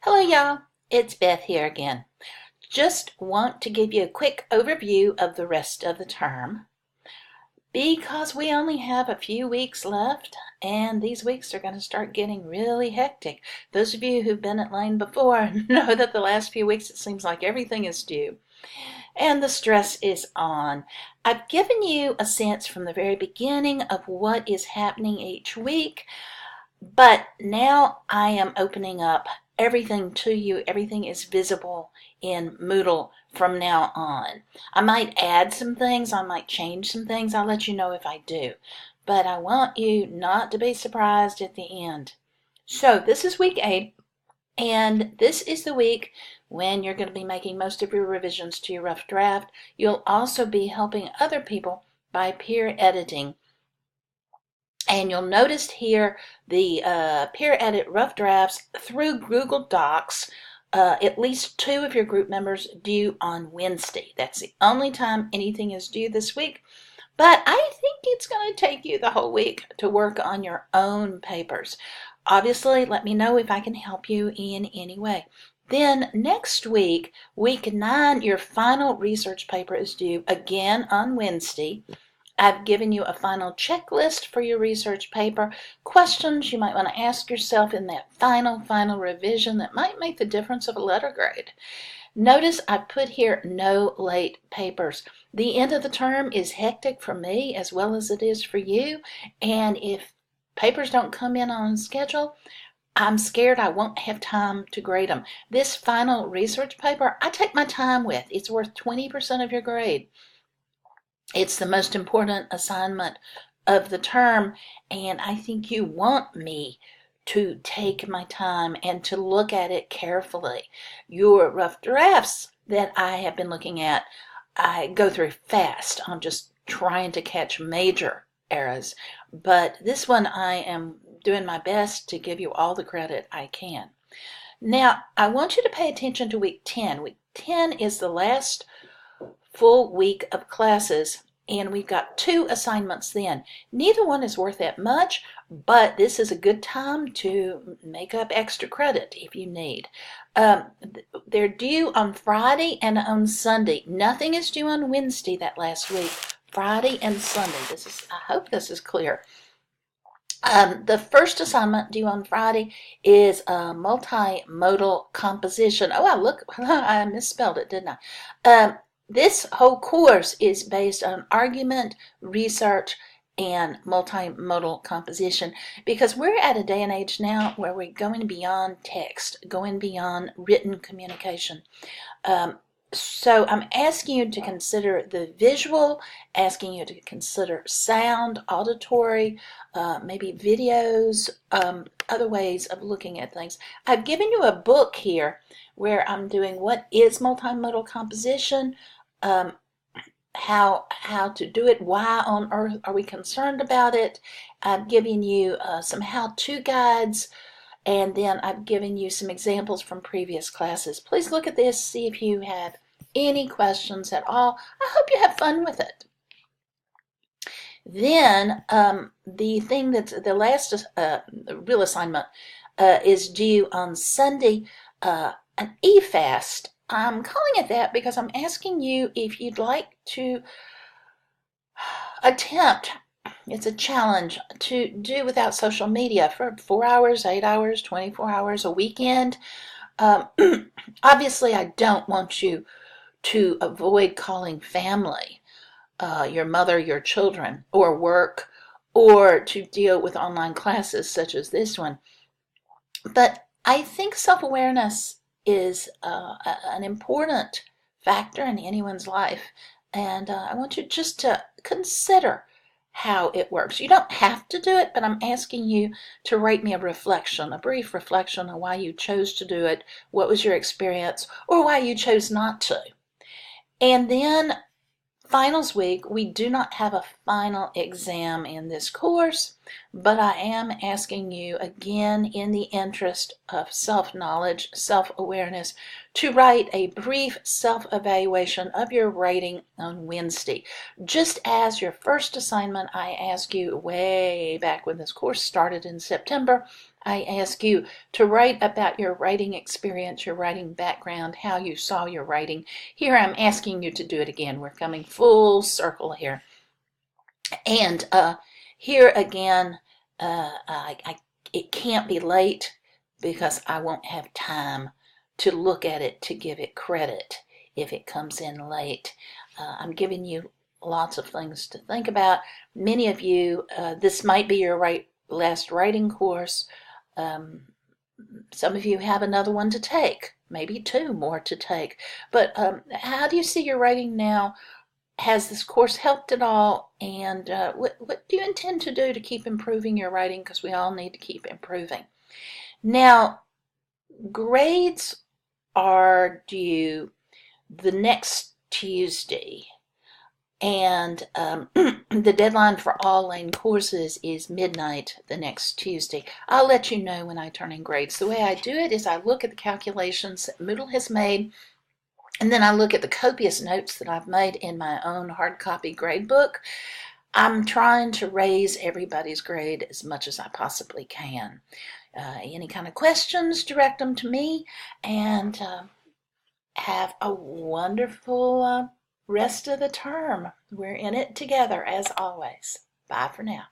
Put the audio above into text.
Hello, y'all. It's Beth here again. Just want to give you a quick overview of the rest of the term because we only have a few weeks left and these weeks are going to start getting really hectic. Those of you who've been at Lane before know that the last few weeks it seems like everything is due and the stress is on. I've given you a sense from the very beginning of what is happening each week. But now I am opening up everything to you. Everything is visible in Moodle from now on. I might add some things. I might change some things. I'll let you know if I do. But I want you not to be surprised at the end. So this is week 8. And this is the week when you're going to be making most of your revisions to your rough draft. You'll also be helping other people by peer editing. And you'll notice here the peer edit rough drafts through Google Docs, at least 2 of your group members due on Wednesday. That's the only time anything is due this week. But I think it's going to take you the whole week to work on your own papers. Obviously, let me know if I can help you in any way. Then next week, week 9, your final research paper is due again on Wednesday. I've given you a final checklist for your research paper, questions you might want to ask yourself in that final revision that might make the difference of a letter grade. Notice I put here no late papers. The end of the term is hectic for me as well as it is for you, and if papers don't come in on schedule, I'm scared I won't have time to grade them. This final research paper, I take my time with. It's worth 20% of your grade. It's the most important assignment of the term, and I think you want me to take my time and to look at it carefully. Your rough drafts that I have been looking at, I go through fast. I'm just trying to catch major errors, but this one I am doing my best to give you all the credit I can. Now, I want you to pay attention to week 10. Week 10 is the last full week of classes, and we've got 2 assignments then. Neither one is worth that much, but this is a good time to make up extra credit if you need. They're due on Friday and on Sunday. Nothing is due on Wednesday that last week. Friday and Sunday. I hope this is clear. The first assignment due on Friday is a multimodal composition. Oh, look, I misspelled it, didn't I? This whole course is based on argument, research, and multimodal composition because we're at a day and age now where we're going beyond text, going beyond written communication. So I'm asking you to consider the visual, asking you to consider sound, auditory, maybe videos, other ways of looking at things. I've given you a book here where I'm doing what is multimodal composition, how to do it, why on earth are we concerned about it. I've given you some how-to guides, and then I've given you some examples from previous classes. Please look at this, see if you have any questions at all. I hope you have fun with it. Then the thing that's the last real assignment is due on Sunday, an eFast. I'm calling it that because I'm asking you if you'd like to attempt, it's a challenge, to do without social media for 4 hours, 8 hours, 24 hours, a weekend. Obviously, I don't want you to avoid calling family, your mother, your children, or work, or to deal with online classes such as this one. But I think self-awareness is an important factor in anyone's life, and I want you just to consider how it works. You don't have to do it, but I'm asking you to write me a reflection, a brief reflection on why you chose to do it, what was your experience, or why you chose not to. And then finals week, we do not have a final exam in this course, but I am asking you again, in the interest of self-knowledge, self-awareness, to write a brief self-evaluation of your writing on Wednesday. Just as your first assignment, I asked you way back when this course started in September, I ask you to write about your writing experience, your writing background, how you saw your writing. Here I'm asking you to do it again. We're coming full circle here. And here again, it can't be late because I won't have time to look at it to give it credit if it comes in late. I'm giving you lots of things to think about. Many of you, this might be your last writing course. Some of you have another one to take, maybe 2 more to take. But how do you see your writing now? Has this course helped at all? And what do you intend to do to keep improving your writing? Because we all need to keep improving. Now, grades are due the next Tuesday. And the deadline for all Lane courses is midnight the next Tuesday. I'll let you know when I turn in grades. The way I do it is I look at the calculations that Moodle has made, and then I look at the copious notes that I've made in my own hard copy grade book. I'm trying to raise everybody's grade as much as I possibly can. Any kind of questions, direct them to me, and have a wonderful rest of the term. We're in it together as always. Bye for now.